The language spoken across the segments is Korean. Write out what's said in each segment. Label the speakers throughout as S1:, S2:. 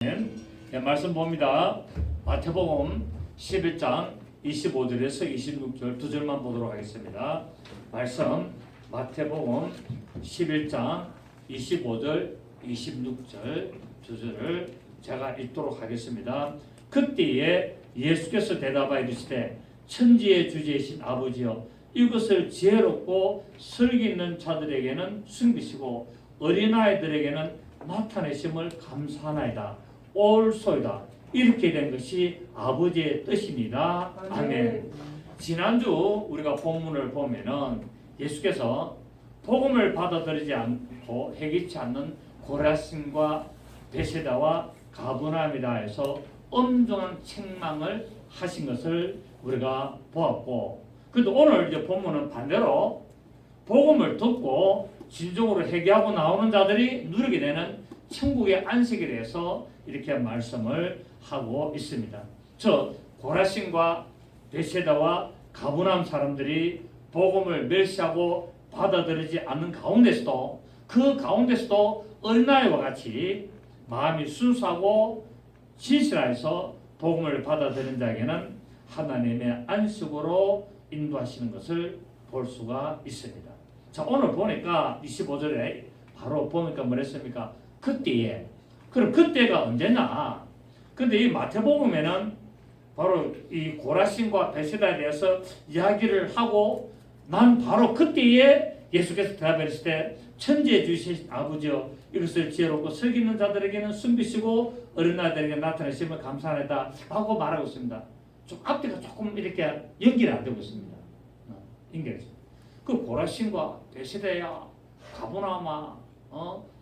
S1: 네, 말씀 봅니다. 마태복음 11장 25절에서 26절 두 절만 보도록 하겠습니다. 말씀 마태복음 11장 25절 26절 두 절을 제가 읽도록 하겠습니다. 그때에 예수께서 대답하여 이르시되 천지의 주제이신 아버지여 이것을 지혜롭고 설기 있는 자들에게는 숨기시고 어린아이들에게는 나타내심을 감사하나이다. 옳소이다. 이렇게 된 것이 아버지의 뜻입니다. 아멘. 지난주 우리가 본문을 보면은 예수께서 복음을 받아들이지 않고 해기치 않는 고라신과 베세다와 가브나움이다 해서 엄중한 책망을 하신 것을 우리가 보았고, 그런데 오늘 이제 본문은 반대로 복음을 듣고 진정으로 회개하고 나오는 자들이 누리게 되는 천국의 안식에 대해서 이렇게 말씀을 하고 있습니다. 저 고라신과 베세다와 가브나움 사람들이 복음을 멸시하고 받아들이지 않는 가운데서도 그 가운데서도 어린아이와 같이 마음이 순수하고 진실하여서 복음을 받아들인 자에게는 하나님의 안식으로 인도하시는 것을 볼 수가 있습니다. 자, 오늘 보니까 25절에 바로 보니까 뭐랬습니까? 그때에. 그럼 그때가 언제냐? 근데 이 마태복음에는 바로 이 고라신과 베세다에 대해서 이야기를 하고 난 바로 그때에 예수께서 대답하실 때 천지에 주신 아버지여 이것을 지혜롭고 설기 있는 자들에게는 숨기시고 어린아이들에게 나타내심을 감사하다 하고 말하고 있습니다. 좀 앞뒤가 조금 이렇게 연결이 안 되고 있습니다. 연결이. 그 고라신과 베세다야 가브나움아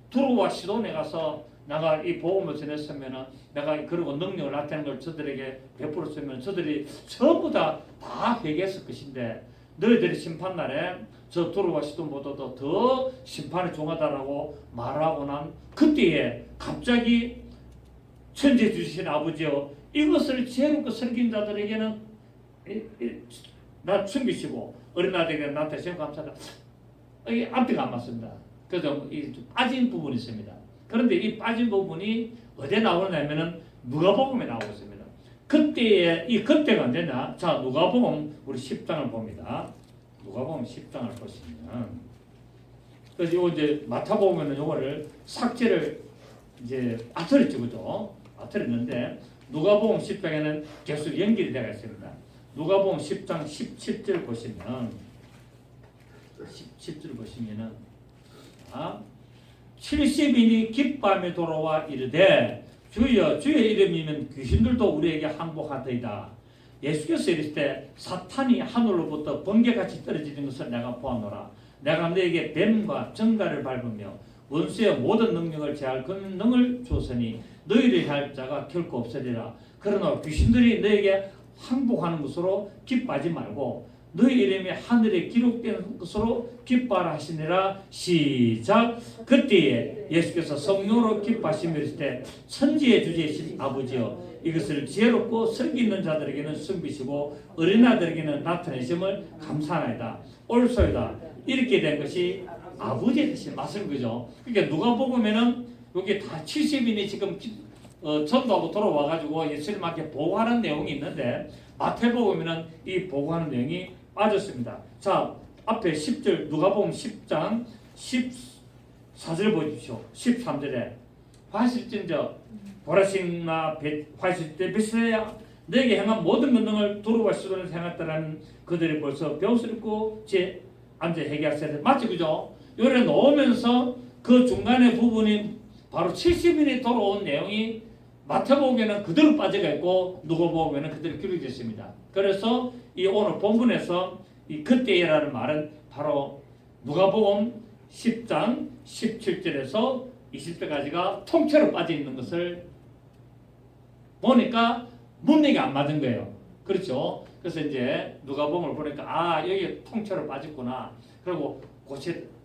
S1: 두로와 시돈에 가서 내가 이 복음을 전했으면은 내가 그리고 능력을 나타내는 걸 저들에게 베풀었으면 저들이 전부 다 회개했을 것인데 너희들이 심판날에 저 두로와 시돈보다도 더 심판에 종하다라고 말하고 난 그때에 갑자기 천지에 주신 아버지여 이것을 지혜롭고 설긴 자들에게는 나 숨기시고 어린아이들에게 나타내시면 감사하다. 이게 앞뒤가 안 맞습니다. 그래서 이 빠진 부분이 있습니다. 그런데 이 빠진 부분이 어디에 나오냐면은 누가복음에 나오고 있습니다. 그때에 이 그때가 언제냐? 자, 누가복음 우리 10장을 봅니다. 누가복음 10장을 보시면 그래서 요 이제 마태복음에는 요거를 삭제를 이제 빠뜨렸죠, 그죠? 빠뜨렸는데 누가복음 10장에는 계속 연결이 되어 있습니다. 누가복음 10장 17절 보시면 17절 보시면은 70인이 기뻐하며 돌아와 이르되 주여 주의 이름이면 귀신들도 우리에게 항복하더이다. 예수께서 이르실 때 사탄이 하늘로부터 번개같이 떨어지는 것을 내가 보았노라. 내가 너에게 뱀과 정갈을 밟으며 원수의 모든 능력을 제할 그 능을 주었으니 너희를 할 자가 결코 없으리라. 그러나 귀신들이 너에게 항복하는 것으로 기뻐하지 말고 너희 이름이 하늘에 기록된 것으로 기뻐하라 하시니라. 시작. 그때에 예수께서 성령으로 기뻐하시며 이르실 때 천지의 주제이신 아버지여 이것을 지혜롭고 설기 있는 자들에게는 숨기시고 어린아이들에게는 나타내심을 감사하나이다. 옳소이다. 이렇게 된 것이 아버지의 뜻이 맞은 거죠. 그러니까 누가복음에는 여기 다 70인이 지금 전도하고 돌아와가지고 예수님한테 보고하는 내용이 있는데 마태복음에는 이 보고하는 내용이 빠졌습니다. 자, 앞에 10절 누가복음 10장 14절 보십시오. 13절에 화실진저 보라신나 화실때 베세다야 내게 행한 모든 권능을 두루와 시돈에서 행했다라는 그들이 벌써 병스럽고 제 앉아 회개하세요. 맞죠, 그죠? 요래 놓으면서 그 중간의 부분이 바로 70인이 돌아온 내용이 마태복음에는 그대로 빠져가 있고 누가복음에는 그대로 기록되어 있습니다. 그래서 이 오늘 본문에서 이 그때라는 말은 바로 누가복음 10장 17절에서 20절까지가 통째로 빠져 있는 것을 보니까 문맥이 안 맞은 거예요. 그렇죠? 그래서 이제 누가복음을 보니까 여기 통째로 빠졌구나. 그리고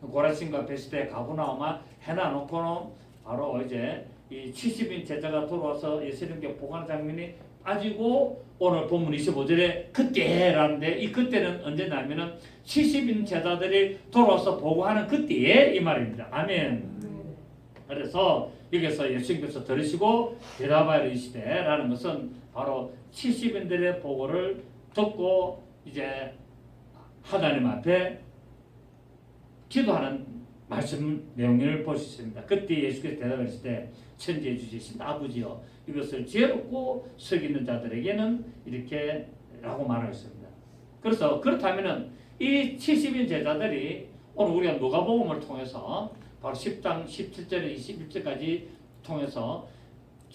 S1: 고라신과 베세다에 가브나움만 해놔놓고는 바로 이제 이 70인 제자가 돌아와서 예수님께 보고하는 장면이 빠지고 오늘 본문 25절에 그때라는데 이 그때는 언제냐면은 70인 제자들이 돌아와서 보고하는 그때에 이 말입니다. 아멘. 그래서 여기서 예수님께서 들으시고 대답하여 이르시되라는 것은 바로 70인들의 보고를 듣고 이제 하나님 앞에 기도하는 말씀 내용을 볼 수 있습니다. 그때 예수께서 대답하실 때 천지에 주시신 아버지여 이것을 지혜롭고 석 있는 자들에게는 이렇게 라고 말하였습니다. 그래서 그렇다면은 이 70인 제자들이 오늘 우리가 누가복음을 통해서 바로 10장 17절에 21절까지 통해서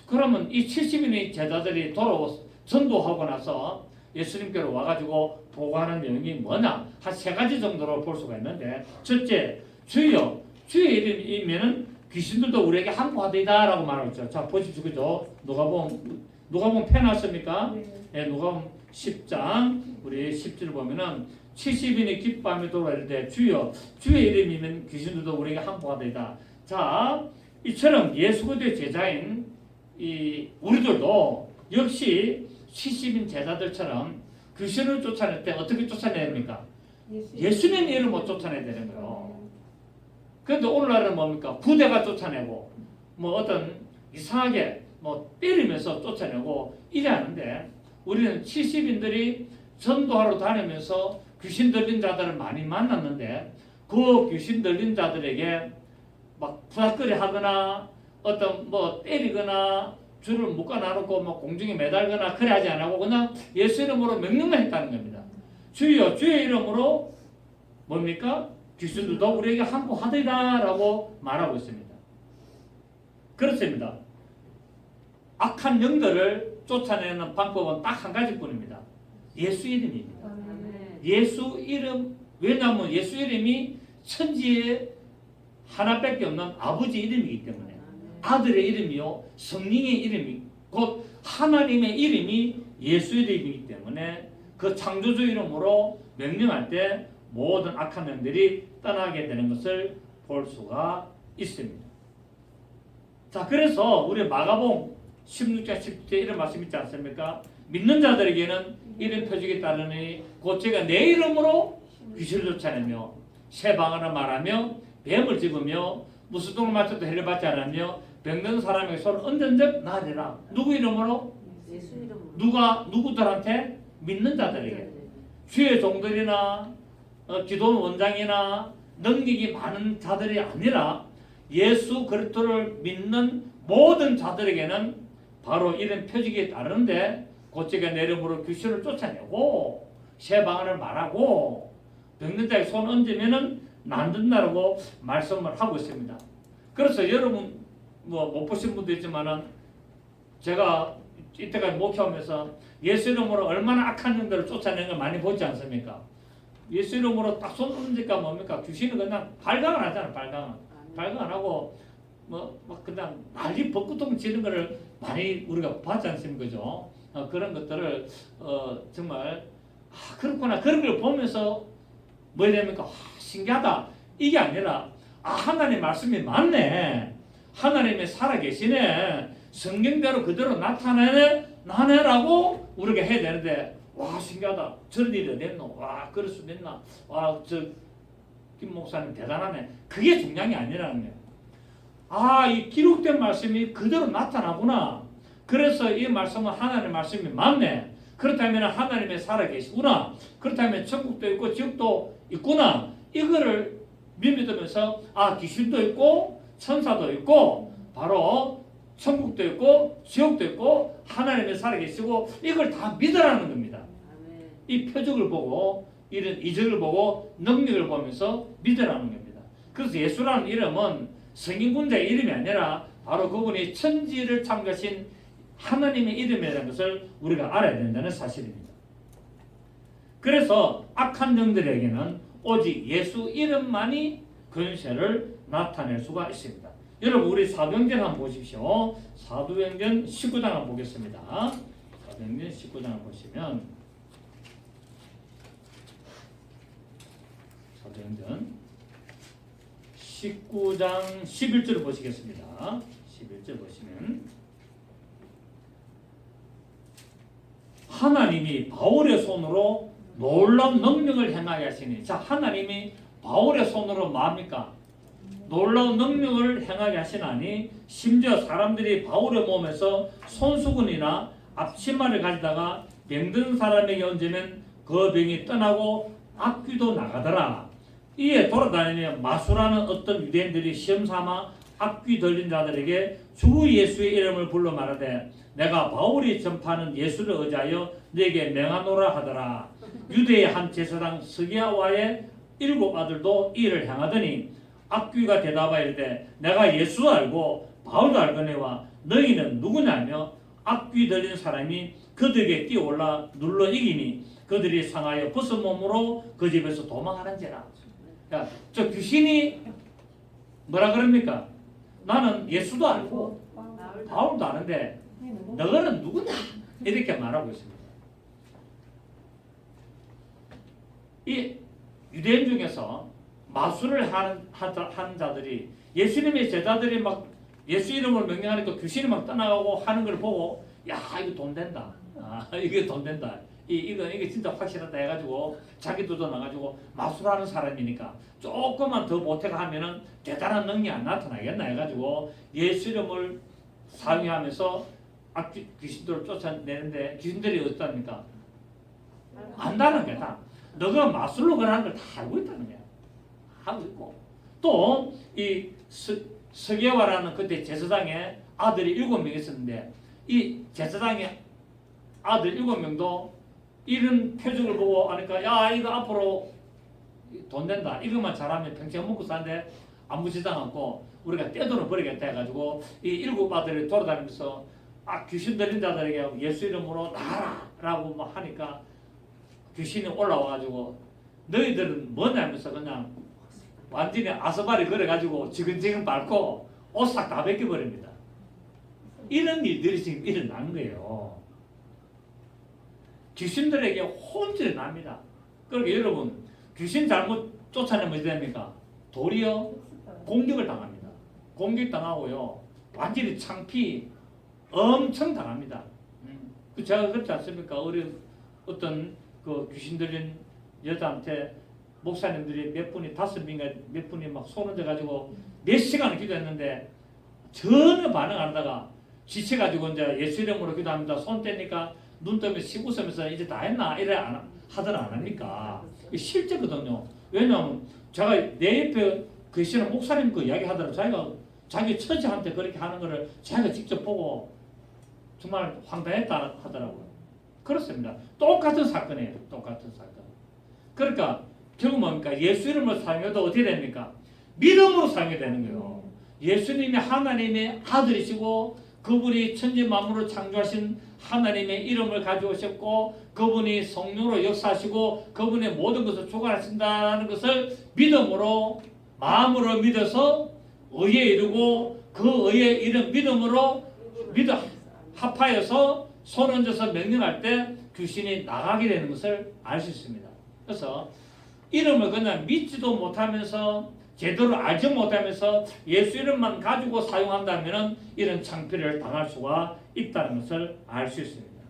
S1: 그러면 이 70인의 제자들이 돌아와서 전도하고 나서 예수님께로 와가지고 보고하는 내용이 뭐냐? 한 세 가지 정도로 볼 수가 있는데 첫째, 주여, 주의 이름이면은 귀신들도 우리에게 항구하되이다라고 말하죠. 자 보십시오, 그죠? 누가복음 펴놨습니까? 네, 누가복음 10장 우리 10절 보면은 70인이 기뻐하며 돌아올 때 주여, 주의 이름이면 귀신들도 우리에게 항구하되이다. 자, 이처럼 예수 그리스도의 제자인 이 우리들도 역시 70인 제자들처럼 귀신을 쫓아낼 때 어떻게 쫓아내야 됩니까? 예수님 이름으로 쫓아내야 되는 거예요. 그런데 오늘날은 뭡니까? 부대가 쫓아내고 뭐 어떤 이상하게 뭐 때리면서 쫓아내고 이래 하는데 우리는 70인들이 전도하러 다니면서 귀신 들린 자들을 많이 만났는데 그 귀신 들린 자들에게 막 부닥거리 하거나 어떤 뭐 때리거나 줄을 묶어놔놓고 뭐 공중에 매달거나 그래 하지 않고 그냥 예수 이름으로 명령만 했다는 겁니다. 주여, 주의 이름으로 뭡니까? 귀신들도 우리에게 항구하리라라고 말하고 있습니다. 그렇습니다. 악한 영들을 쫓아내는 방법은 딱 한 가지뿐입니다. 예수 이름입니다. 예수 이름, 왜냐하면 예수 이름이 천지에 하나밖에 없는 아버지 이름이기 때문에 아들의 이름이요 성령의 이름이 곧 하나님의 이름이 예수 이름이기 때문에 그 창조주 이름으로 명령할 때 모든 악한 영들이 떠나게 되는 것을 볼 수가 있습니다. 자, 그래서 우리 마가복음 16장 10절 이런 말씀 있지 않습니까? 믿는 자들에게는 이런 표적이 따르니 곧 제가 내 이름으로 귀신을 쫓아내며 새 방언을 말하며 뱀을 집으며 무슨 똥을 맞춰도 해를 받지 않으며 병든 사람에게 손을 얹은 적 나으리라. 누구 이름으로?
S2: 예수 이름으로.
S1: 누구들한테? 믿는 자들에게. 주의 종들이나 기도 원장이나 능력이 많은 자들이 아니라 예수 그리스도를 믿는 모든 자들에게는 바로 이런 표적이 따르는데 곧제가 내 이름으로 귀신을 쫓아내고 새 방언을 말하고 병든 자에게 손 얹으면은 낫는다라고 말씀을 하고 있습니다. 그래서 여러분 뭐 못 보신 분도 있지만은 제가 이때까지 목회하면서 예수 이름으로 얼마나 악한 영들을 쫓아내는 걸 많이 보지 않습니까? 예수 이름으로 딱 손 얹으니까 뭡니까? 귀신은 그냥 발광을 하잖아. 발광 안 하고 뭐 막 그냥 난리 벚구통 치는 거를 많이 우리가 봤지 않습니까? 그죠? 그런 것들을 정말 그렇구나 그런 걸 보면서 뭐 됩니까? 신기하다. 이게 아니라 하나님 말씀이 맞네. 하나님이 살아계시네. 성경대로 그대로 나타나네라고 우리가 해야 되는데 와 신기하다. 저런 일이 어딨노? 와 그럴 수 있나? 와 저 김 목사님 대단하네. 그게 중요한 게 아니라는 거예요. 이 기록된 말씀이 그대로 나타나구나. 그래서 이 말씀은 하나님의 말씀이 맞네. 그렇다면 하나님이 살아계시구나. 그렇다면 천국도 있고 지옥도 있구나. 이거를 믿으면서 귀신도 있고 천사도 있고 바로 천국도 있고 지옥도 있고 하나님이 살아계시고 이걸 다 믿으라는 겁니다. 이 표적을 보고 이런 이적을 보고 능력을 보면서 믿으라는 겁니다. 그래서 예수라는 이름은 성인군자의 이름이 아니라 바로 그분이 천지를 창조하신 하나님의 이름이라는 것을 우리가 알아야 된다는 사실입니다. 그래서 악한 영들에게는 오직 예수 이름만이 권세를 나타낼 수가 있습니다. 여러분 우리 사도행전 한번 보십시오. 사도행전 19장 한번 보겠습니다. 사도행전 19장을 보시면 사도행전 19장 11절을 보시겠습니다. 11절 보시면 하나님이 바울의 손으로 놀라운 능력을 행하게 하시니 자 하나님이 바울의 손으로 뭡니까? 놀라운 능력을 행하게 하시나니 심지어 사람들이 바울의 몸에서 손수건이나 앞치마를 가지다가 병든 사람에게 얹으면 그 병이 떠나고 악귀도 나가더라. 이에 돌아다니며 마수라는 어떤 유대인들이 시험삼아 악귀 들린 자들에게 주 예수의 이름을 불러 말하되 내가 바울이 전파하는 예수를 의지하여 네게 명하노라 하더라. 유대의 한 제사장 스기야와의 7 아들도 이를 행하더니 악귀가 대답하여 이르되 내가 예수도 알고 바울도 알거니와 너희는 누구냐며 악귀 들린 사람이 그들에게 뛰어올라 눌러 이기니 그들이 상하여 벗은 몸으로 그 집에서 도망하는지라. 야, 저 귀신이 뭐라 그럽니까? 나는 예수도 알고 바울도 아는데 너희는 누구냐? 이렇게 말하고 있습니다. 이 유대인 중에서 마술을 하는 자들이 예수님의 제자들이 막 예수 이름을 명령하니까 귀신이 막 떠나가고 하는 걸 보고 야 이거 돈 된다. 이게 돈 된다. 이게 진짜 확실하다 해가지고 자기도 나가지고 마술하는 사람이니까 조금만 더 보태가 하면은 대단한 능력이 나타나겠나 해가지고 예수 이름을 사용하면서 귀신들을 쫓아내는데 귀신들이 어떻답니까? 안다는 거다. 너가 마술로 그러는 걸 다 알고 있다는 거야. 하고 있고 또 이 서계화라는 그때 제사장의 아들이 7명 있었는데 이 제사장의 아들 7명도 이런 표정을 보고 하니까 야 이거 앞으로 돈 된다. 이것만 잘하면 평생 먹고 사는데 아무 지장 않고 우리가 떼돈을 버리겠다 해가지고 이 7 아들이 돌아다니면서 귀신 들린 자들에게 예수 이름으로 나가라 라고 막 하니까 귀신이 올라와가지고 너희들은 뭐냐면서 그냥 완전히 아스발이 그래가지고 지근지근 밟고 옷 싹 다 벗겨버립니다. 이런 일들이 지금 일어난 거예요. 귀신들에게 혼쭐이 납니다. 그러니까 여러분 귀신 잘못 쫓아내면 어떻게 됩니까? 도리어 공격을 당합니다. 공격당하고요. 완전히 창피 엄청 당합니다. 제가 그렇지 않습니까? 어떤 그 귀신 들린 여자한테 목사님들이 몇 분이 5명인가 몇 분이 막 손 얹어가지고 몇 시간을 기도했는데 전혀 반응 안 하다가 지쳐가지고 이제 예수 이름으로 기도합니다. 손 떼니까 눈 뜨면 웃으면서 이제 다 했나 이래 하더라 안 합니까? 실제거든요. 왜냐하면 제가 내 옆에 계시는 목사님 그 이야기 하더라도 자기가 자기 처지한테 그렇게 하는 거를 자기가 직접 보고 정말 황당했다 하더라고요. 그렇습니다. 똑같은 사건이에요. 똑같은 사건. 그러니까 결국 뭡니까? 예수 이름을 사용해도 어떻게 됩니까? 믿음으로 사용해야 되는 거예요. 예수님이 하나님의 아들이시고 그분이 천지 만물을 창조하신 하나님의 이름을 가지고 오셨고 그분이 성령으로 역사하시고 그분의 모든 것을 주관하신다는 것을 믿음으로 마음으로 믿어서 의에 이르고 그 의에 이른 믿음으로 합하여서 손 얹어서 명령할 때 귀신이 나가게 되는 것을 알 수 있습니다. 그래서 이름을 그냥 믿지도 못하면서 제대로 알지 못하면서 예수 이름만 가지고 사용한다면 이런 창피를 당할 수가 있다는 것을 알 수 있습니다.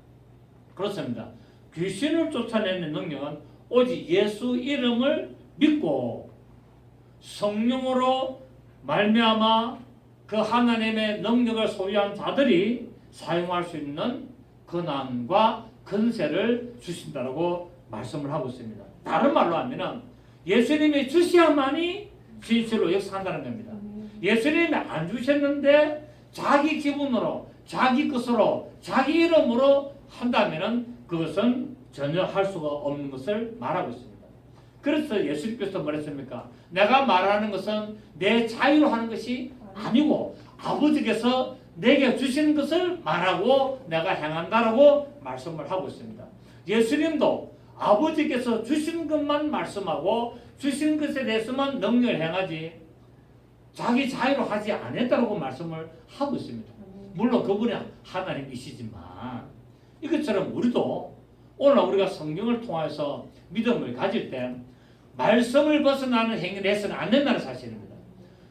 S1: 그렇습니다. 귀신을 쫓아내는 능력은 오직 예수 이름을 믿고 성령으로 말미암아 그 하나님의 능력을 소유한 자들이 사용할 수 있는 권한과 권세를 주신다고 말씀을 하고 있습니다. 다른 말로 하면 예수님이 주셔야만이 진실로 역사한다는 겁니다. 예수님이 안 주셨는데 자기 기분으로 자기 것으로 자기 이름으로 한다면 그것은 전혀 할 수가 없는 것을 말하고 있습니다. 그래서 예수님께서 뭐랬습니까? 내가 말하는 것은 내 자유로 하는 것이 아니고 아버지께서 내게 주신 것을 말하고 내가 행한다라고 말씀을 하고 있습니다. 예수님도 아버지께서 주신 것만 말씀하고 주신 것에 대해서만 능력을 행하지 자기 자유로 하지 않았다고 말씀을 하고 있습니다. 물론 그분이 하나님이시지만 이것처럼 우리도 오늘 우리가 성경을 통해서 믿음을 가질 때 말씀을 벗어나는 행위를 해서는 안 된다는 사실입니다.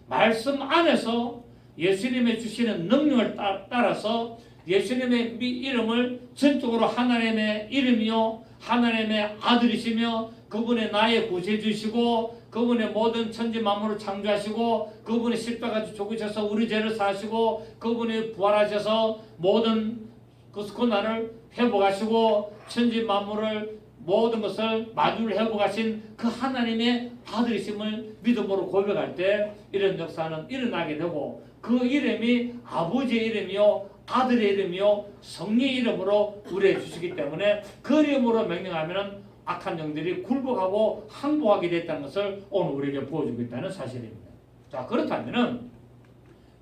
S1: 말씀 안에서 예수님의 주시는 능력을 따라서 예수님의 이름을 전적으로 하나님의 이름이요 하나님의 아들이시며 그분의 나의 구세주시고 그분의 모든 천지 만물을 창조하시고 그분이 십자가 죽으셔서 우리 죄를 사하시고 그분이 부활하셔서 모든 그 고난을 회복하시고 천지 만물을 모든 것을 만유를 회복하신 그 하나님의 아들이심을 믿음으로 고백할 때 이런 역사는 일어나게 되고 그 이름이 아버지의 이름이요 아들의 이름이요 성령의 이름으로 우리에게 주시기 때문에 그 이름으로 명령하면 악한 영들이 굴복하고 항복하게 됐다는 것을 오늘 우리에게 보여주고 있다는 사실입니다. 자, 그렇다면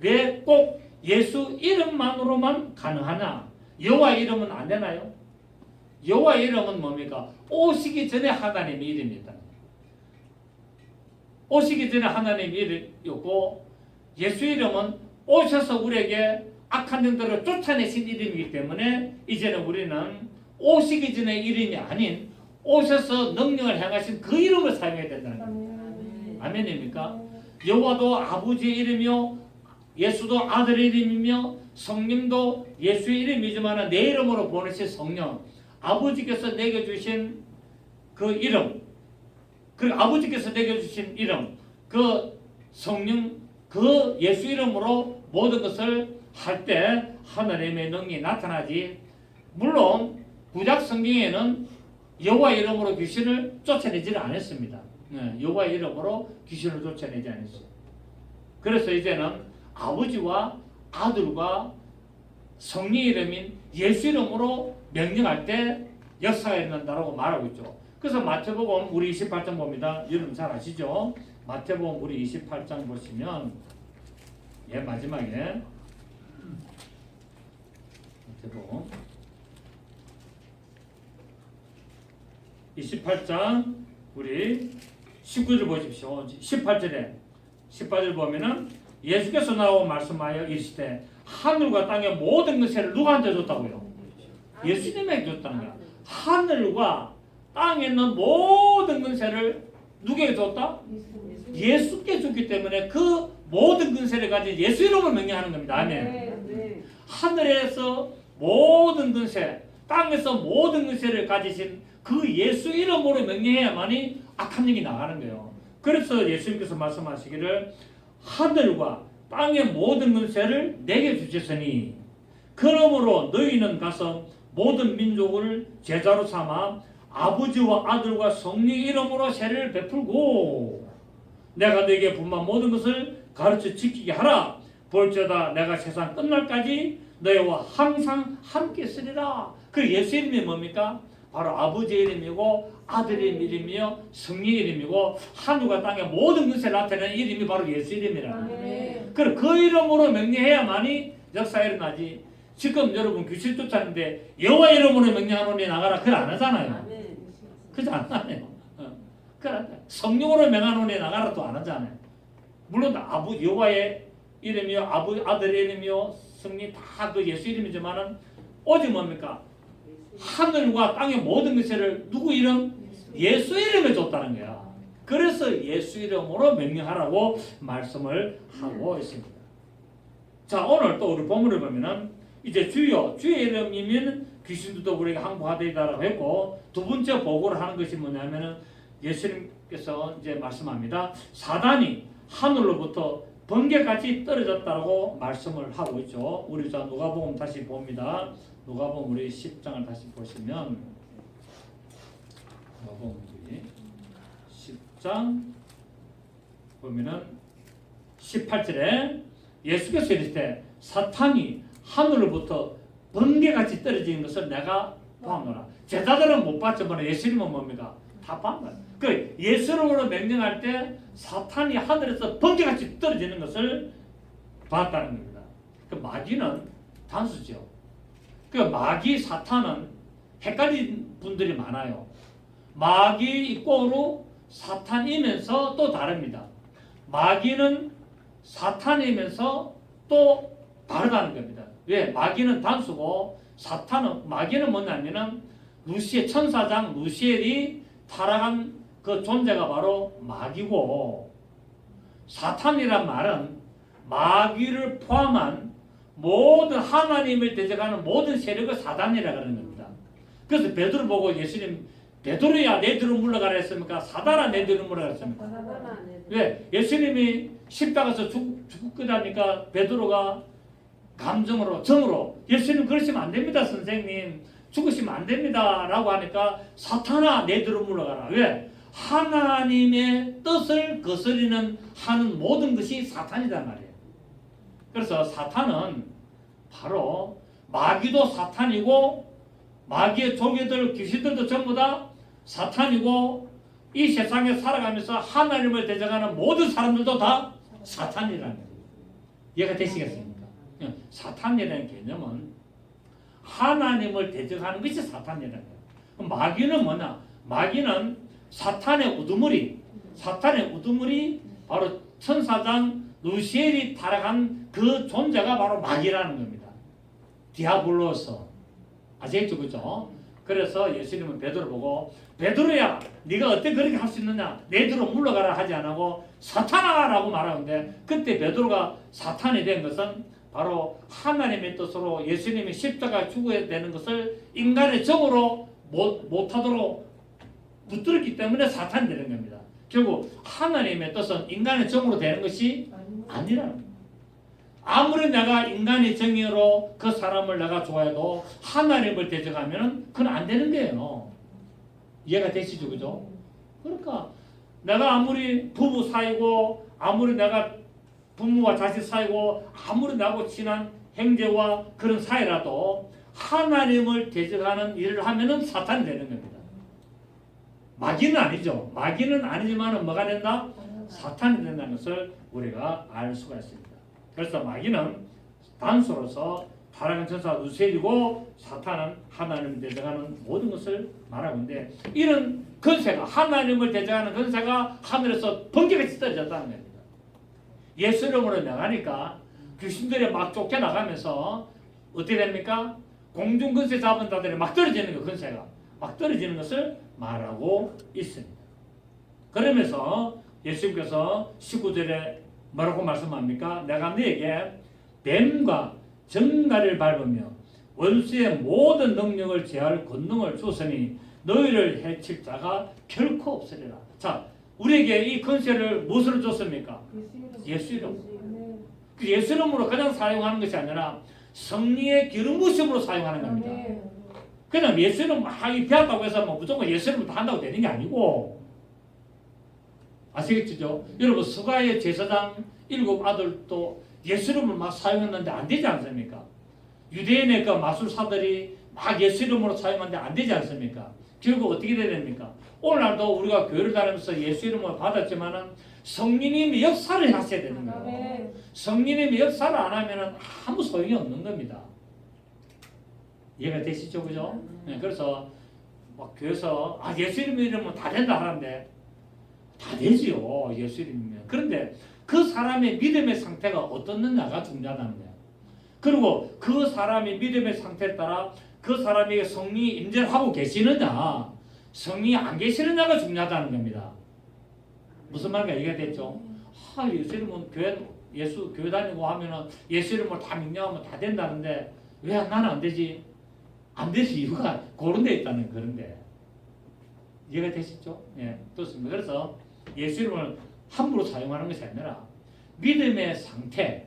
S1: 왜 꼭 예수 이름만으로만 가능하냐? 여호와 이름은 안 되나요? 여호와 이름은 뭡니까? 오시기 전에 하나님의 이름이다. 오시기 전에 하나님의 이름이었고 예수 이름은 오셔서 우리에게 악한 영들을 쫓아내신 이름이기 때문에 이제는 우리는 오시기 전의 이름이 아닌 오셔서 능력을 행하신 그 이름을 사용해야 된다는 겁니다. 아멘입니까? 여호와도 아버지의 이름이요 예수도 아들의 이름이며 성령도 예수의 이름이지만 내 이름으로 보내신 성령 아버지께서 내게 주신 그 이름 그리고 아버지께서 내게 주신 이름 그 성령 그 예수 이름으로 모든 것을 할 때 하나님의 능력이 나타나지. 물론 구약 성경에는 여호와 이름으로 귀신을 쫓아내지는 않았습니다. 여호와 이름으로 귀신을 쫓아내지 않았어요. 그래서 이제는 아버지와 아들과 성령의 이름인 예수 이름으로 명령할 때 역사가 일어난다고 말하고 있죠. 그래서 마태복음 우리 28장 봅니다. 여러분 잘 아시죠? 마태복음 우리 28장 보시면 마지막에 마태복음 28장 우리 19절 보십시오. 18절 보면은 예수께서 나오고 말씀하여 이르시되 하늘과 땅의 모든 것을 누구한테 줬다고요? 예수님에게 줬다는 거야. 하늘과 땅에 있는 모든 근세를 누구에게 줬다? 예수께 줬기 때문에 그 모든 근세를 가진 예수 이름을 명령하는 겁니다. 아멘. 하늘에서 모든 근세, 땅에서 모든 근세를 가지신 그 예수 이름으로 명령해야만이 악한 영이 나가는 거예요. 그래서 예수님께서 말씀하시기를 하늘과 땅의 모든 근세를 내게 주셨으니 그러므로 너희는 가서 모든 민족을 제자로 삼아 아버지와 아들과 성령의 이름으로 세례를 베풀고 내가 너에게 분만 모든 것을 가르쳐 지키게 하라. 볼지어다 내가 세상 끝날까지 너희와 항상 함께 있으리라. 그 예수 이름이 뭡니까? 바로 아버지의 이름이고 아들의 이름이요 성령의 이름이고 하늘과 땅의 모든 것을 나타내는 이름이 바로 예수 이름이라. 그럼 그 이름으로 명령해야만이 역사가 일어나지. 지금 여러분 귀신 쫓았는데 여호와 이름으로 명령하노니 나가라 그걸 안 하잖아요. 그렇지 않아요. 성령으로 명하노니 나가라 또 안 하잖아요. 물론 여호와의 이름이요 아들의 이름이요 성령 다 그 예수 이름이지만은 오직 뭡니까? 하늘과 땅의 모든 것을 누구 이름? 예수 이름에 줬다는 거야. 그래서 예수 이름으로 명령하라고 말씀을 하고 있습니다. 자, 오늘 또 우리 본문을 보면은 이제 주의 이름이면 귀신들도 우리에게 항복하되리라고 했고 두 번째 보고를 하는 것이 뭐냐면은 예수님께서 이제 말씀합니다. 사단이 하늘로부터 번개같이 떨어졌다고 말씀을 하고 있죠. 우리 자 누가복음 다시 봅니다. 누가복음 우리 10장을 다시 보시면 누가복음 우리 10장 보면은 18절에 예수께서 이르시되 사탄이 하늘로부터 번개같이 떨어지는 것을 내가 보았노라. 제자들은 못 봤지만 예수님은 뭡니까? 다 본 거야. 그 예수님으로 명령할 때 사탄이 하늘에서 번개같이 떨어지는 것을 봤다는 겁니다. 그 마귀는 단수죠. 그 마귀 사탄은 헷갈린 분들이 많아요. 마귀 이꼬로 사탄이면서 또 다릅니다. 마귀는 사탄이면서 또 다르다는 겁니다. 왜? 마귀는 단수고 마귀는 뭐냐면은 루시엘 천사장 루시엘이 타락한 그 존재가 바로 마귀고 사탄이란 말은 마귀를 포함한 모든 하나님을 대적하는 모든 세력을 사단이라 그러는 겁니다. 그래서 베드로 보고 예수님 베드로야 내 뒤로 물러가라 했습니까? 사단아 내 뒤로 물러가라 했습니까? 왜? 예수님이 십자가에서 죽고 나니까 베드로가 감정으로 정으로 예수님 그러시면 안 됩니다 선생님 죽으시면 안 됩니다 라고 하니까 사탄아 내 뒤로 물러가라. 왜? 하나님의 뜻을 거스리는 하는 모든 것이 사탄이란 말이에요. 그래서 사탄은 바로 마귀도 사탄이고 마귀의 종교들 귀신들도 전부 다 사탄이고 이 세상에 살아가면서 하나님을 대적하는 모든 사람들도 다 사탄이라는 거예요. 이해가 되시겠습니까? 사탄이라는 개념은 하나님을 대적하는 것이 사탄이라는 거예요. 마귀는 뭐냐? 마귀는 사탄의 우두머리 바로 천사장 루시엘이 타락한 그 존재가 바로 마귀라는 겁니다. 디아블로스. 아시겠죠? 그죠? 그래서 예수님은 베드로 보고 베드로야 네가 어떻게 그렇게 할 수 있느냐 내 뒤로 물러가라 하지 않고 사탄아 라고 말하는데 그때 베드로가 사탄이 된 것은 바로 하나님의 뜻으로 예수님이 십자가에 죽어야 되는 것을 인간의 정으로 못하도록 붙들었기 때문에 사탄이 되는 겁니다. 결국 하나님의 뜻은 인간의 정으로 되는 것이 아니라는 겁니다. 아무리 내가 인간의 정의로 그 사람을 내가 좋아해도 하나님을 대적하면 그건 안 되는 거예요. 이해가 되시죠? 그죠? 그러니까 내가 아무리 부부 사이고 아무리 내가 부모와 자식 사이고 아무리 나하고 친한 형제와 그런 사이라도 하나님을 대적하는 일을 하면은 사탄이 되는 겁니다. 마귀는 아니죠. 마귀는 아니지만 뭐가 된다? 사탄이 된다는 것을 우리가 알 수가 있습니다. 그래서 마귀는 단수로서 타락한 천사 루셀이고 사탄은 하나님을 대적하는 모든 것을 말하고 있는데 이런 권세가 하나님을 대적하는 권세가 하늘에서 번개같이 떨어졌다는 겁니다. 예수 이름으로 명하니까 귀신들이 막 쫓겨나가면서 어떻게 됩니까? 공중 권세 잡은 자들이 막 떨어지는 거 권세가 막 떨어지는 것을 말하고 있습니다. 그러면서 예수님께서 19절에 뭐라고 말씀합니까? 내가 너에게 뱀과 정갈을 밟으며 원수의 모든 능력을 제할 권능을 주었으니 너희를 해칠 자가 결코 없으리라. 자, 우리에게 이 권세를 무엇으로 줬습니까? 예수 이름. 그 예수 이름으로 그냥 사용하는 것이 아니라 성령의 기름 부으심으로 사용하는 겁니다. 그냥 예수 이름 막 배웠다고 해서 뭐 무조건 예수 이름 다 한다고 되는 게 아니고 아시겠죠? 여러분 스가의 제사장 7 아들도 예수 이름을 막 사용했는데 안 되지 않습니까? 유대인의 그 마술사들이 막 예수 이름으로 사용하는데 안 되지 않습니까? 결국 어떻게 돼야 됩니까? 오늘날도 우리가 교회를 다니면서 예수 이름을 받았지만은 성령님이 역사를 하셔야 되는 거예요. 성령님이 역사를 안 하면은 아무 소용이 없는 겁니다. 이해가 되시죠? 그죠? 네, 그래서 막 교회에서 예수 이름이면 다 된다 하는데 다 되지요. 예수 이름이면. 그런데 그 사람의 믿음의 상태가 어떻느냐가 중요하다는 거예요. 그리고 그 사람의 믿음의 상태에 따라 그 사람에게 성령이 임재를 하고 계시느냐 성령이 안 계시느냐가 중요하다는 겁니다. 무슨 말인가 이해가 됐죠? 예수 이름은 교회 다니고 하면은 예수 이름을 다 명령하면 다 된다는데 왜 나는 안 되지? 안 되지 이유가 그런 데 있다는 그런데 이해가 되시죠? 예, 좋습니다. 그래서 예수 이름을 함부로 사용하는 것이 아니라 믿음의 상태,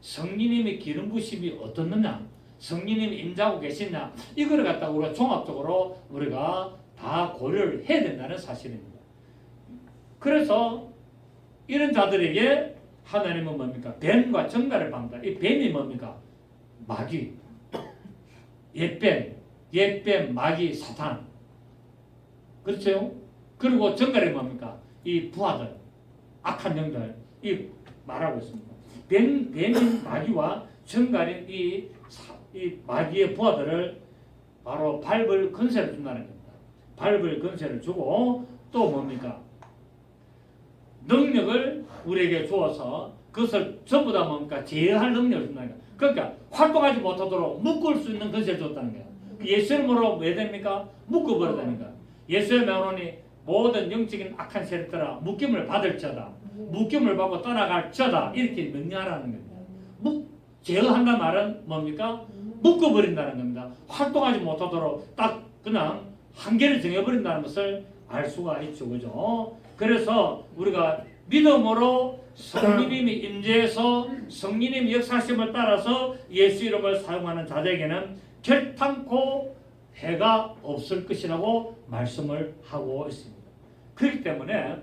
S1: 성령님의 기름 부심이 어떻느냐, 성령님이 임자하고 계시냐 이걸 갖다가 우리가 종합적으로 우리가 다 고려를 해야 된다는 사실입니다. 그래서 이런 자들에게 하나님은 뭡니까? 뱀과 정갈을 밟는다. 이 뱀이 뭡니까? 마귀, 옛뱀, 마귀, 사탄. 그렇죠? 그리고 정갈이 뭡니까? 이 부하들, 악한 영들, 이 말하고 있습니다. 뱀인 마귀와 정갈인 이 마귀의 부하들을 바로 밟을 권세를 준다는 겁니다. 밟을 권세를 주고 또 뭡니까? 능력을 우리에게 주어서 그것을 전부 다 뭡니까? 제어할 능력을 준다는 거예요. 그러니까 활동하지 못하도록 묶을 수 있는 권세를 줬다는 거예요. 예수 이름으로 왜 됩니까? 묶어버리다는 거예요. 예수의 명령이 모든 영적인 악한 세력들아 묶임을 받을지어다. 묶임을 받고 떠나갈지어다. 이렇게 명령하라는 겁니다. 제어한다는 말은 뭡니까? 묶어버린다는 겁니다. 활동하지 못하도록 딱 그냥 한계를 정해버린다는 것을 알 수가 있죠. 그죠? 그래서 우리가 믿음으로 성령님이 임재해서 성령님의 역사심을 따라서 예수 이름을 사용하는 자들에게는 결탄코 해가 없을 것이라고 말씀을 하고 있습니다. 그렇기 때문에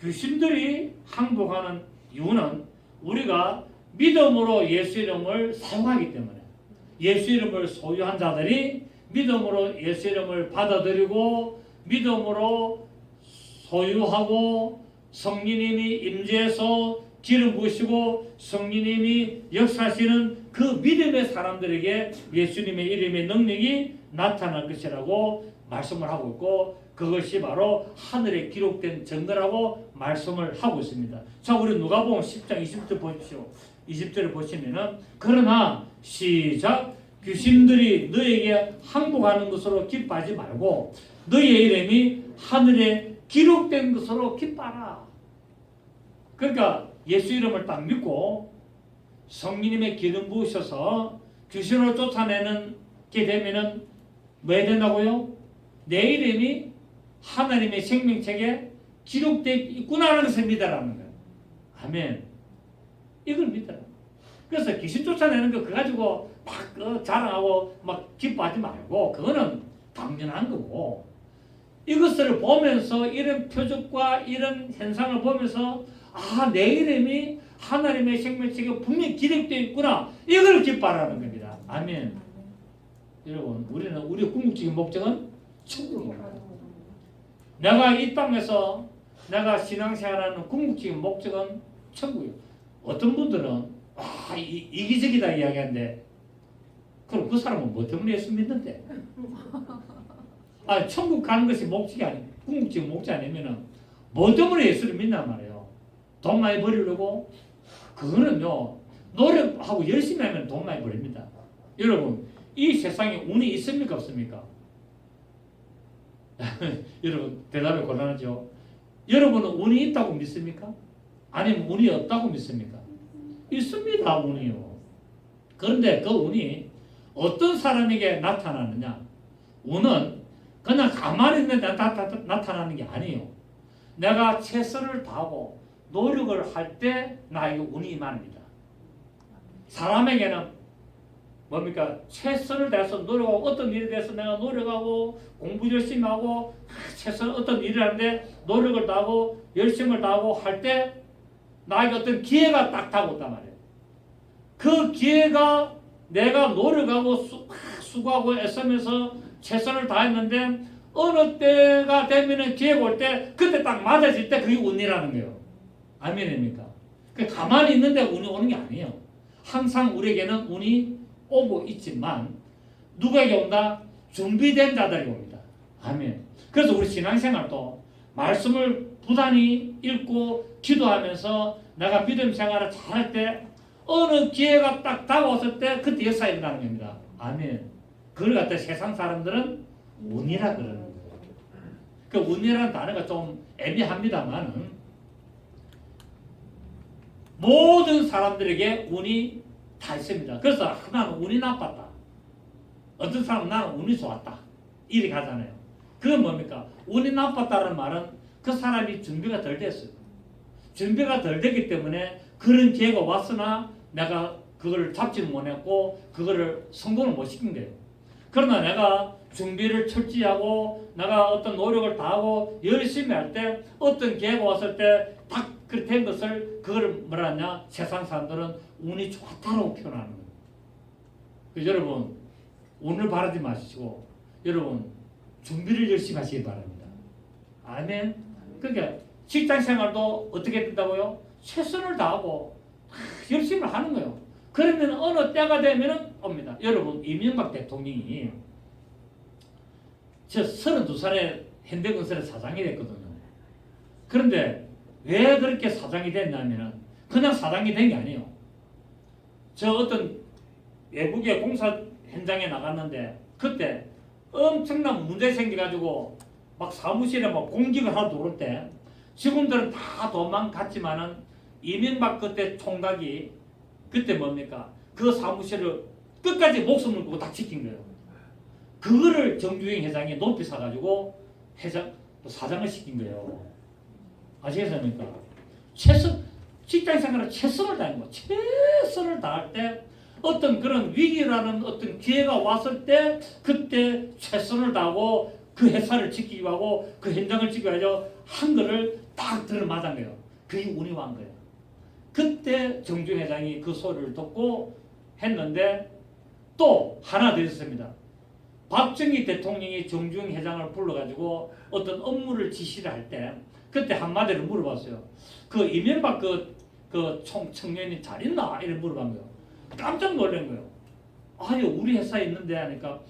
S1: 귀신들이 항복하는 이유는 우리가 믿음으로 예수 이름을 사용하기 때문에 예수 이름을 소유한 자들이 믿음으로 예수 이름을 받아들이고 믿음으로 소유하고 성령님이 임재해서 기름 부으시고 성령님이 역사하시는 그 믿음의 사람들에게 예수님의 이름의 능력이 나타날 것이라고 말씀을 하고 있고 그것이 바로 하늘에 기록된 증거라고 말씀을 하고 있습니다. 자, 우리 누가복음 10장 20절 보십시오. 20절을 보시면은 그러나 시작 귀신들이 너에게 항복하는 것으로 기뻐하지 말고 너의 이름이 하늘에 기록된 것으로 기뻐하라. 그러니까 예수 이름을 딱 믿고 성령님의 기름 부으셔서 귀신을 쫓아내는 게 되면은 뭐 해야 된다고요? 내 이름이 하나님의 생명책에 기록되어 있구나라는 것을 믿으라는 거예요. 아멘. 이걸 믿어라. 그래서 귀신 쫓아내는 거 그거 가지고 막 자랑하고 막 기뻐하지 말고 그거는 당연한 거고 이것을 보면서 이런 표적과 이런 현상을 보면서 아, 내 이름이 하나님의 생명책에 분명히 기록되어 있구나 이걸 기뻐하라는 겁니다. 아멘. 여러분 우리의 궁극적인 목적은 천국입니다. 내가 이 땅에서 내가 신앙생활하는 궁극적인 목적은 천국이에요. 어떤 분들은 이기적이다 이야기하는데 그럼 그 사람은 뭐 때문에 예수 믿는데? 천국 가는 것이 목적이 아니 궁극적인 목적이 아니면은 뭐 때문에 예수를 믿단 말이에요. 돈 많이 벌이려고? 그거는요 노력하고 열심히 하면 돈 많이 벌립니다. 여러분 이 세상에 운이 있습니까 없습니까? 여러분 대답이 곤란하죠. 여러분은 운이 있다고 믿습니까? 아니면 운이 없다고 믿습니까? 있습니다. 운이요. 그런데 그 운이 어떤 사람에게 나타나느냐? 운은 그냥 가만히 있는데 나타나는 게 아니에요. 내가 최선을 다하고 노력을 할 때 나에게 운이 임합니다. 사람에게는 뭡니까? 최선을 다해서 노력하고 어떤 일에 대해서 내가 노력하고 공부 열심히 하고 최선 어떤 일을 하는데 노력을 다하고 열심을 다하고 할 때 나에게 어떤 기회가 딱 다가온단 말이에요. 그 기회가 내가 노력하고 수고하고 애쓰면서 최선을 다했는데 어느 때가 되면은 기회가 올 때 그때 딱 맞아질 때 그게 운이라는 거예요. 아멘입니까? 가만히 있는데 운이 오는 게 아니에요. 항상 우리에게는 운이 오고 있지만 누구에게 온다? 준비된 자들에게 옵니다. 아멘. 그래서 우리 신앙생활도 말씀을 부단히 읽고 기도하면서 내가 믿음 생활을 잘할 때 어느 기회가 딱 다가왔을 때 그때 역사가 일어나는 겁니다. 아멘. 그걸 갖다 세상 사람들은 운이라 그러는 거예요. 그 운이라는 단어가 좀 애매합니다만 모든 사람들에게 운이 다 있습니다. 그래서 나는 운이 나빴다. 어떤 사람은 나는 운이 좋았다. 이렇게 하잖아요. 그건 뭡니까? 운이 나빴다는 말은 그 사람이 준비가 덜 됐어요. 준비가 덜 됐기 때문에 그런 기회가 왔으나 내가 그걸 잡지는 못했고 그거를 성공을 못 시킨 거예요. 그러나 내가 준비를 철저히 하고 내가 어떤 노력을 다하고 열심히 할 때 어떤 기회가 왔을 때 딱 그렇게 된 것을 그걸 뭐라 하냐 세상 사람들은 운이 좋다라고 표현하는 거예요. 그래서 여러분 운을 바라지 마시고 여러분 준비를 열심히 하시기 바랍니다. 아멘. 그러니까 직장 생활도 어떻게 된다고요? 최선을 다하고 열심히 하는 거예요. 그러면 어느 때가 되면 옵니다. 여러분 이명박 대통령이 저 32살에 현대건설의 사장이 됐거든요. 그런데 왜 그렇게 사장이 됐냐면 그냥 사장이 된 게 아니에요. 저 어떤 외국의 공사 현장에 나갔는데 그때 엄청난 문제 생겨가지고 막 사무실에 막 공직을 하러 들어올 때 직원들은 다 도망갔지만은 이명박 그때 총각이 그때 뭡니까? 그 사무실을 끝까지 목숨을 걸고 다 지킨 거예요. 그거를 정주행 회장이 높이 사가지고 회장 또 사장을 시킨 거예요. 아시겠습니까? 직장 생활에 최선을 다한 거. 최선을 다할 때 어떤 그런 위기라는 어떤 기회가 왔을 때 그때 최선을 다하고 그 회사를 지키기 하고 그 현장을 지키기 위해서 한 거를 딱 들어맞은 거예요. 그게 운이 왔 거예요. 그때 정주 회장이 그 소리를 듣고 했는데 또 하나 더 있었습니다. 박정희 대통령이 정주영 회장을 불러가지고 어떤 업무를 지시를 할 때 그때 한마디를 물어봤어요. 그 이명박 청년이 잘 있나? 이렇게 물어본 거예요. 깜짝 놀란 거예요. 아니 우리 회사에 있는데 하니까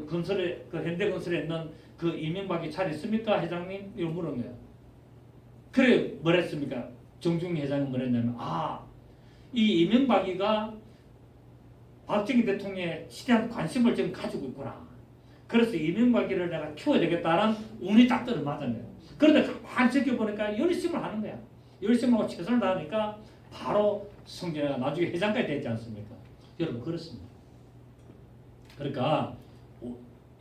S1: 건설에 현대건설에 있는 그 이명박이 잘 있습니까 회장님? 이걸 물은 거예요. 그래 뭐랬습니까? 정중희 회장은 뭐랬냐면 이 이명박이가 박정희 대통령에 시대한 관심을 지금 가지고 있구나. 그래서 이명박이를 내가 키워야 되겠다는 운이 딱 들어맞았네요. 그런데 가만히 지켜보니까 열심을 하는 거야. 열심히 하고 최선을 다하니까 바로 성진이가 나중에 회장까지 됐지 않습니까? 여러분 그렇습니다. 그러니까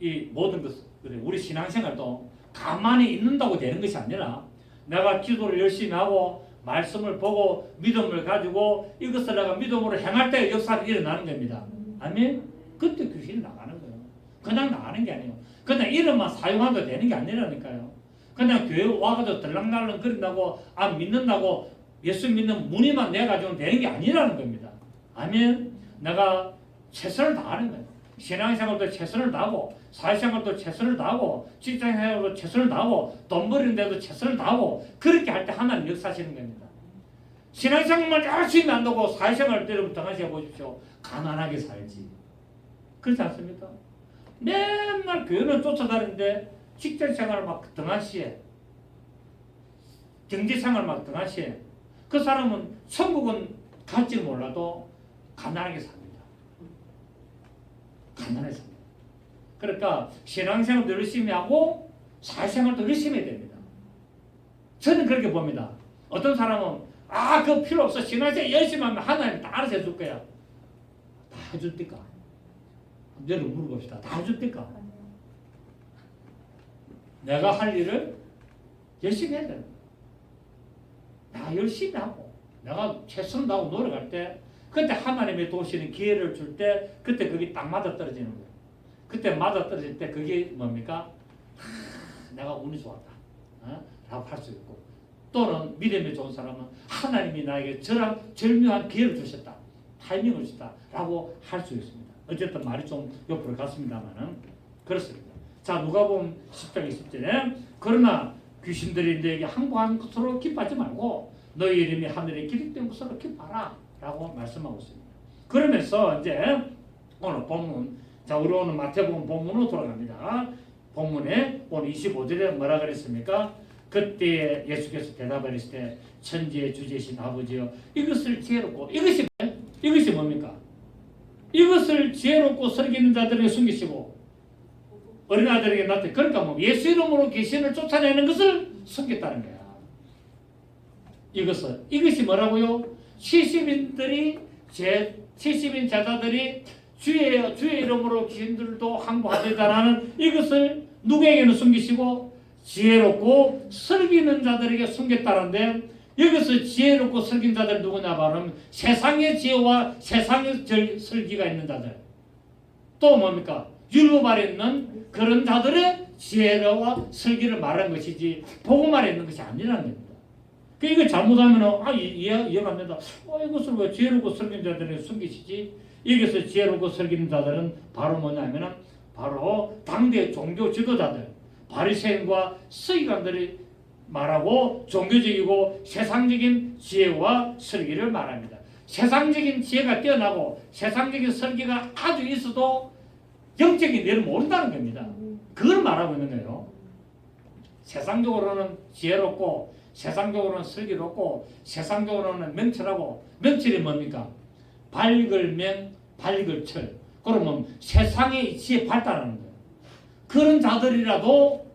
S1: 이 모든 것 우리 신앙생활도 가만히 있는다고 되는 것이 아니라 내가 기도를 열심히 하고 말씀을 보고 믿음을 가지고 이것을 내가 믿음으로 행할 때 역사가 일어나는 겁니다. 아멘? 그때 귀신이 나가는 거예요. 그냥 나가는 게 아니에요. 그냥 이름만 사용하도 되는 게 아니라니까요. 그냥 교회 와가지고 들락날락 거린다고 안 믿는다고 예수 믿는 무늬만 내가지고는 되는 게 아니라는 겁니다. 아멘? 내가 최선을 다하는 거예요. 신앙생활도 최선을 다하고 사회생활도 최선을 다하고 직장생활도 최선을 다하고 돈 버리는 데도 최선을 다하고 그렇게 할 때 하나님 역사하시는 겁니다. 신앙생활만 열심히 한다고 사회생활 때부터 다시 해보십시오. 가난하게 살지. 그렇지 않습니까? 맨날 교회는 쫓아다니는데 직장생활 막 등하시에 경제생활 막 등하시에 그 사람은 천국은 갈지 몰라도 가난하게 삽니다. 가난하게 삽니다. 그러니까 신앙생활도 열심히 하고 사회생활도 열심히 해야 됩니다. 저는 그렇게 봅니다. 어떤 사람은 그거 필요 없어. 신앙생활 열심히 하면 하나님 다 알아서 해줄 거야. 다 해줄 때까? 여러분 물어봅시다. 다 해줄 때까? 내가 할 일을 열심히 해야 돼. 나 열심히 하고 내가 최선을 다하고 노력할 때 그때 하나님의 도시는 기회를 줄 때 그때 그게 딱 맞아 떨어지는 거예요. 그때 맞아 떨어질 때 그게 뭡니까? 내가 운이 좋았다. 라고 할 수 있고 또는 믿음이 좋은 사람은 하나님이 나에게 저랑 절묘한 기회를 주셨다. 타이밍을 주셨다. 라고 할 수 있습니다. 어쨌든 말이 좀 옆으로 갔습니다만은 그렇습니다. 자 누가복음 10장 20절에 그러나 귀신들이 너에게 항복한 것으로 기뻐하지 말고 너희 이름이 하늘에 기록된 것으로 기뻐하라. 라고 말씀하고 있습니다. 그러면서 이제 오늘 본문 자 우리 오늘 마태복음 본문으로 돌아갑니다. 본문에 오늘 25절에 뭐라 그랬습니까? 그때 예수께서 대답하시되 천지의 주제신 아버지여 이것을 지혜롭고 이것이 뭡니까? 이것을 지혜롭고 설기는 자들에게 숨기시고 어린아들에게 나타내 그러니까 뭐 예수 이름으로 귀신을 쫓아내는 것을 숨겼다는 거야. 이것이 뭐라고요? 70인 제자들이 주의 이름으로 귀신들도 항복하리라는 이것을 누구에게는 숨기시고 지혜롭고 설기는 자들에게 숨겼다는데 여기서 지혜롭고 설긴 자들 누구냐 말하면 세상의 지혜와 세상의 설기가 있는 자들 또 뭡니까? 율법 아래 있는 그런 자들의 지혜와 설기를 말하는 것이지 복음 아래 있는 것이 아니라는 겁니다. 이거 잘못하면 이해가 안 된다. 이것을 왜 지혜롭고 설긴 자들에게 숨기시지? 여기서 지혜롭고 설기는 자들은 바로 뭐냐면은 바로 당대 종교 지도자들 바리새인과 서기관들이 말하고 종교적이고 세상적인 지혜와 설기를 말합니다. 세상적인 지혜가 뛰어나고 세상적인 설기가 아주 있어도 영적인 일을 모른다는 겁니다. 그걸 말하고 있는 거예요. 세상적으로는 지혜롭고 세상적으로는 슬기롭고 세상적으로는 명철하고 명철이 뭡니까? 밝을 명, 밝을 철. 그러면 세상의 지혜 발달하는 거예요. 그런 자들이라도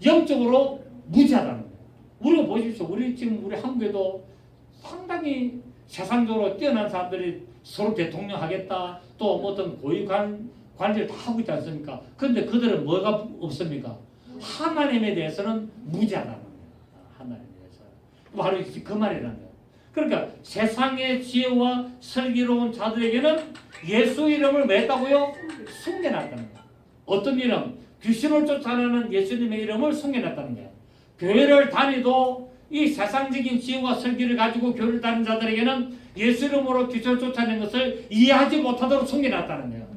S1: 영적으로 무지하다는 거예요. 우리가 보십시오. 우리 한국에도 상당히 세상적으로 뛰어난 사람들이 서로 대통령 하겠다. 또 어떤 고위관 관리를 다 하고 있지 않습니까? 그런데 그들은 뭐가 없습니까? 하나님에 대해서는 무지하다는 거예요. 하나님에 대해서. 바로 그 말이라는 거예요. 그러니까 세상의 지혜와 슬기로운 자들에게는 예수 이름을 맺다고요? 숨겨놨다는 거예요. 어떤 이름? 귀신을 쫓아내는 예수님의 이름을 숨겨놨다는 거예요. 교회를 다니도 이 세상적인 지혜와 슬기를 가지고 교회를 다니는 자들에게는 예수 이름으로 귀신을 쫓아내는 것을 이해하지 못하도록 숨겨놨다는 거예요.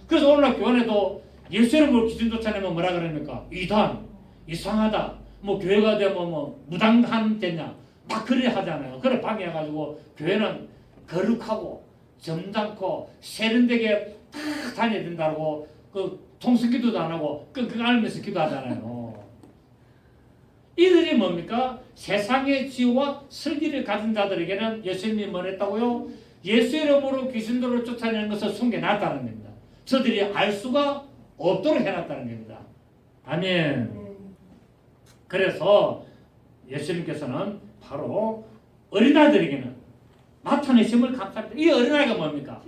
S1: 그래서 오늘날 교회에도 예수 이름으로 귀신 쫓아내면 뭐라 그럽니까? 이단, 이상하다, 뭐 교회가 되면 뭐 무당한 됐냐, 막 그래 하잖아요. 그래 방해해가지고 교회는 거룩하고 점잖고 세련되게 다 다녀야 된다고 그 통성기도도 안 하고 그거 알면서 기도하잖아요. 이들이 뭡니까? 세상의 지혜와 슬기를 가진 자들에게는 예수님이 뭘 했다고요? 예수 이름으로 귀신들을 쫓아내는 것을 숨겨놨다는 겁니다. 저들이 알 수가 없도록 해놨다는 겁니다. 아멘. 그래서 예수님께서는 바로 어린아이들에게는 나타내심을 감사합니다. 이 어린아이가 뭡니까?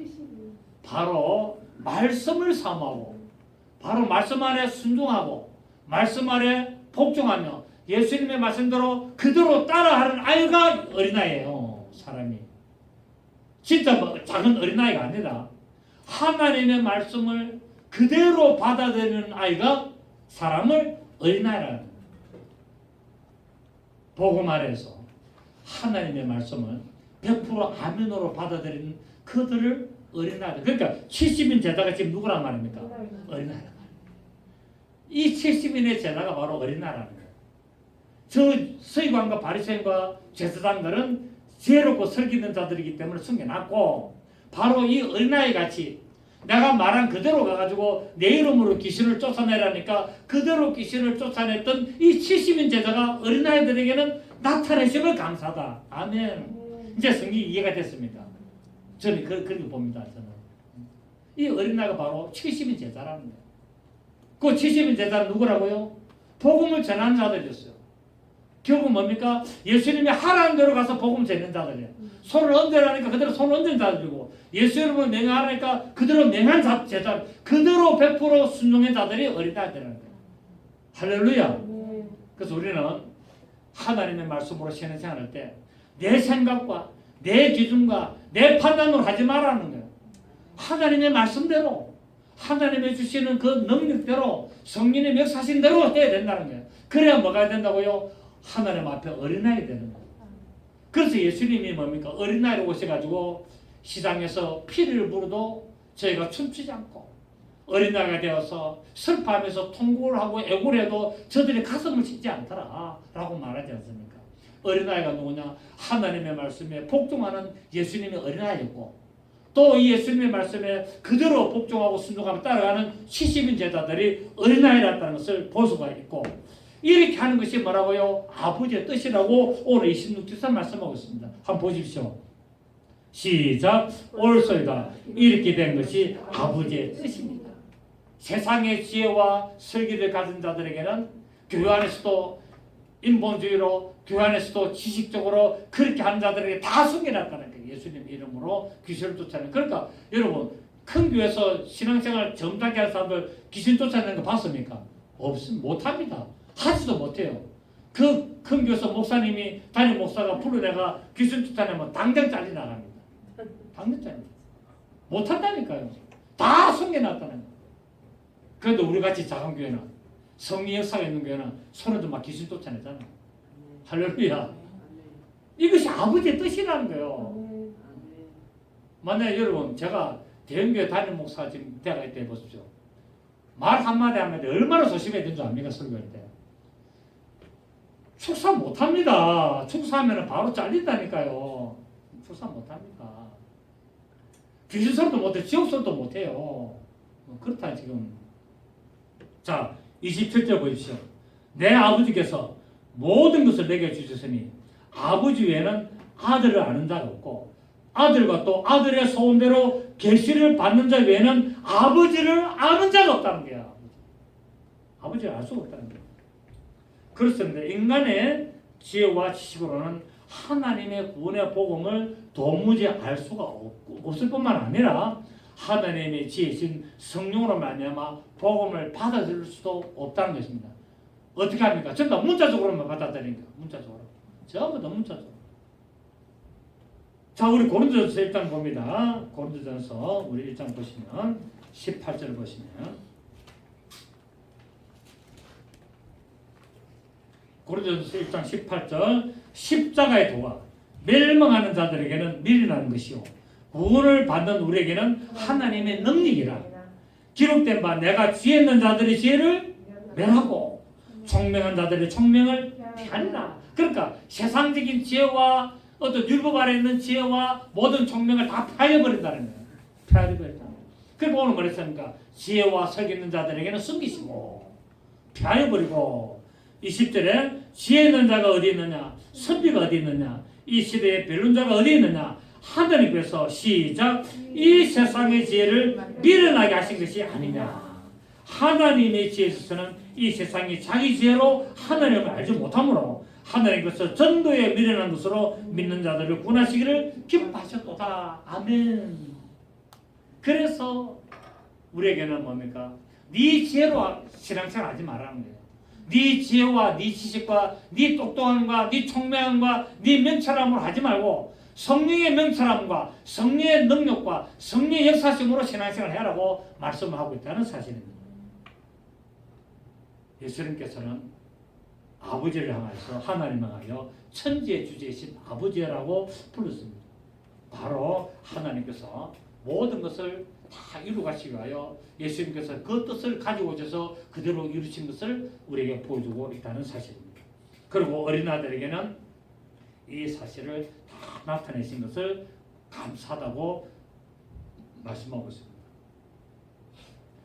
S1: 바로 말씀을 사모하고 바로 말씀 안에 순종하고 말씀 안에 복종하며 예수님의 말씀대로 그대로 따라하는 아이가 어린아이예요. 사람이 진짜 뭐 작은 어린아이가 아니라 하나님의 말씀을 그대로 받아들이는 아이가 사람을 어린아이라는 거예요. 복음 아래에서 하나님의 말씀을 100% 아멘으로 받아들이는 그들을 어린아이들. 그러니까 70인 제자가 지금 누구란 말입니까? 어린아이란 말이에요. 이 70인의 제자가 바로 어린아이라는 거예요. 저 서기관과 바리새인과 제사장들은 지혜롭고 설기는 자들이기 때문에 숨겨놨고 바로 이 어린아이 같이 내가 말한 그대로 가가지고 내 이름으로 귀신을 쫓아내라니까 그대로 귀신을 쫓아냈던 이 70인 제자가 어린아이들에게는 나타내심을 감사하다. 아멘. 이제 성경이 이해가 됐습니다. 저는 그렇게 봅니다. 저는 이 어린아이가 바로 70인 제자라는 거예요. 그 70인 제자는 누구라고요? 복음을 전하는 자들이었어요. 결국 뭡니까? 예수님이 하라는 대로 가서 복음 전하는 자들이에요. 손을 얹으라니까 그대로 손을 얹은 자들이고 예수 이름을 맹하라니까 그대로 맹한 제자, 그대로 100% 순종한 자들이 어린아이들이라는 거예요. 할렐루야. 그래서 우리는 하나님의 말씀으로 신앙생활할 때 내 생각과 내 기준과 내 판단으로 하지 말라는 거예요. 하나님의 말씀대로 하나님의 주시는 그 능력대로 성령의 역사하신 대로 해야 된다는 거예요. 그래야 뭐가 된다고요? 하나님 앞에 어린아이 되는 거예요. 그래서 예수님이 뭡니까? 어린아이로 오셔가지고 시장에서 피를 부르도 저희가 춤추지 않고 어린아이가 되어서 슬퍼하면서 통곡을 하고 애고를 해도 저들이 가슴을 치지 않더라 라고 말하지 않습니까? 어린아이가 누구냐? 하나님의 말씀에 복종하는 예수님의 어린아이였고 또 이 예수님의 말씀에 그대로 복종하고 순종하며 따라가는 70인 제자들이 어린아이라는 것을 볼 수가 있고 이렇게 하는 것이 뭐라고요? 아버지의 뜻이라고 오늘 26절에 말씀하고 있습니다. 한번 보십시오. 시작. 옳소이다. 이렇게 된 것이 아버지의 뜻입니다. 세상의 지혜와 슬기를 가진 자들에게는 교회 안에서도 인본주의로 교회 안에서도 지식적으로 그렇게 하는 자들에게 다 숨겨놨다는 거예요. 예수님 이름으로 귀신을 쫓아내는. 그러니까 여러분 큰 교회에서 신앙생활 점잖게 하는 사람들 귀신 쫓아내는 거 봤습니까? 없습니다. 못합니다. 하지도 못해요. 그 큰 교회에서 목사님이 담임 목사가 불러내가 귀신 쫓아내면 당장 잘려나갑니다. 당장 잘립니다. 못한다니까요. 다 숨겨놨다는 거예요. 그래도 우리같이 작은 교회는 성령 역사가 있는 교회는 손에도 막 귀신 쫓아내잖아. 할렐루야. 이것이 아버지의 뜻이라는 거예요. 만약에 여러분 제가 대형교회 담임 목사가 지금 대가 있다 해보십시오. 말 한마디 하면 얼마나 조심해야 되는 줄 압니까? 설교할 때. 축사 못합니다. 축사하면 바로 잘린다니까요. 축사 못합니다. 귀신설도 못해, 지옥설도 못해요. 그렇다 지금. 자 27절 보십시오. 내 아버지께서 모든 것을 내게 주셨으니 아버지 외에는 아들을 아는 자가 없고 아들과 또 아들의 소원대로 계시를 받는 자 외에는 아버지를 아는 자가 없다는 거야. 아버지를 알 수가 없다는 거야. 그렇습니다. 인간의 지혜와 지식으로는 하나님의 구원의 복음을 도무지 알 수가 없을 뿐만 아니라 하나님의 지으신 성령으로 말미암아 복음을 받아들일 수도 없다는 것입니다. 어떻게 합니까? 전부 다 문자적으로만 받아들이니까. 문자적으로. 전부 다 문자적으로. 자, 우리 고린도전서 1장 봅니다. 고린도전서 우리 1장 보시면 18절 보시면 고린도전서 1장 18절 십자가의 도가 멸망하는 자들에게는 미련한 것이요 구원을 받는 우리에게는 하나님의 능력이라. 기록된 바 내가 지혜 있는 자들의 지혜를 멸하고 총명한 자들의 총명을 피하리라. 그러니까 세상적인 지혜와 어떤 율법 아래 있는 지혜와 모든 총명을 다 파해버린다는 거예요. 피해버린다. 그리고 오늘 뭐랬습니까? 지혜와 석 있는 자들에게는 숨기시고 피해버리고 20절에 지혜 있는 자가 어디 있느냐? 선비가 어디 있느냐? 이 시대의 변론자가 어디 있느냐? 하나님께서 시작 이 세상의 지혜를 미련하게 하신 것이 아니냐. 하나님의 지혜에서는 이 세상이 자기 지혜로 하나님을 알지 못하므로 하나님께서 전도에 미련한 것으로 믿는 자들을 구원하시기를 기뻐하셨도다. 아멘. 그래서 우리에게는 뭡니까? 네 지혜로 신앙생활 하지 말라는 거예요. 네 지혜와 네 지식과 네 똑똑함과 네 총명함과 네 명철함으로 하지 말고 성령의 명철함과 성령의 능력과 성령의 역사심으로 신앙생활을 해라고 말씀하고 있다는 사실입니다. 예수님께서는 아버지를 향해서 하나님을 향하여 천지의 주제이신 아버지라고 불렀습니다. 바로 하나님께서 모든 것을 다 이루가시기 위하여 예수님께서 그 뜻을 가지고 오셔서 그대로 이루신 것을 우리에게 보여주고 있다는 사실입니다. 그리고 어린아들에게는 이 사실을 다 나타내신 것을 감사하다고 말씀하고 있습니다.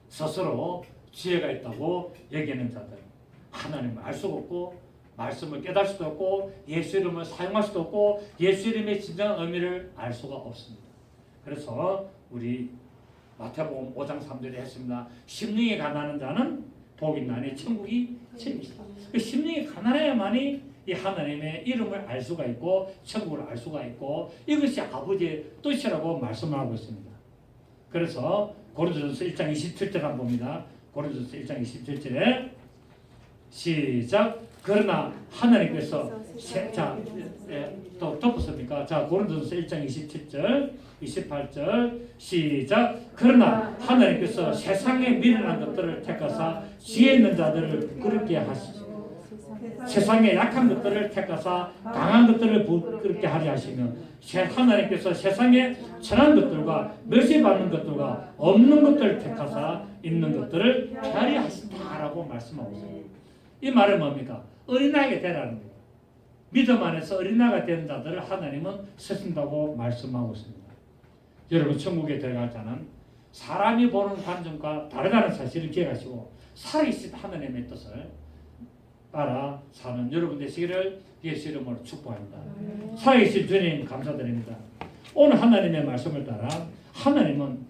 S1: 스스로 지혜가 있다고 여기는 자들, 하나님을 알 수가 없고 말씀을 깨달을 수도 없고 예수 이름을 사용할 수도 없고 예수 이름의 진정한 의미를 알 수가 없습니다. 그래서 우리 마태복음 5장 3절에 했습니다. 심령이 가난한 자는 복이 있나니 천국이 셈이시다. 그 심령이 가난해야만이 이 하나님의 이름을 알 수가 있고 천국을 알 수가 있고 이것이 아버지의 뜻이라고 말씀을 하고 있습니다. 그래서 고린도전서 1장 27절 한번 봅니다. 고린도전서 1장 27절에 시작. 그러나 하나님께서 또 덮었습니까? 자, 고린도전서 1장 27절 28절 시작. 그러나 하나님께서 세상에 미련한 것들을 택하사 지혜 있는 자들을 부끄럽게 하시고 세상에 약한 것들을 택하사 강한 것들을 부끄럽게 하려 하시며 하나님께서 세상에 천한 것들과 멸시받는 것들과 없는 것들을 택하사 있는 것들을 피하려 하신다라고 말씀하고 있습니다. 이 말은 뭡니까? 어린아이가 되라는 거예요. 믿음 안에서 어린아이가 된 자들을 하나님은 쓰신다고 말씀하고 있습니다. 여러분 천국에 들어갈 자는 사람이 보는 관점과 다르다는 사실을 기억하시고 살아계신 하나님의 뜻을 따라 사는 여러분 되시기를 예수 이름으로 축복합니다. 살아계신 주님 감사드립니다. 오늘 하나님의 말씀을 따라 하나님은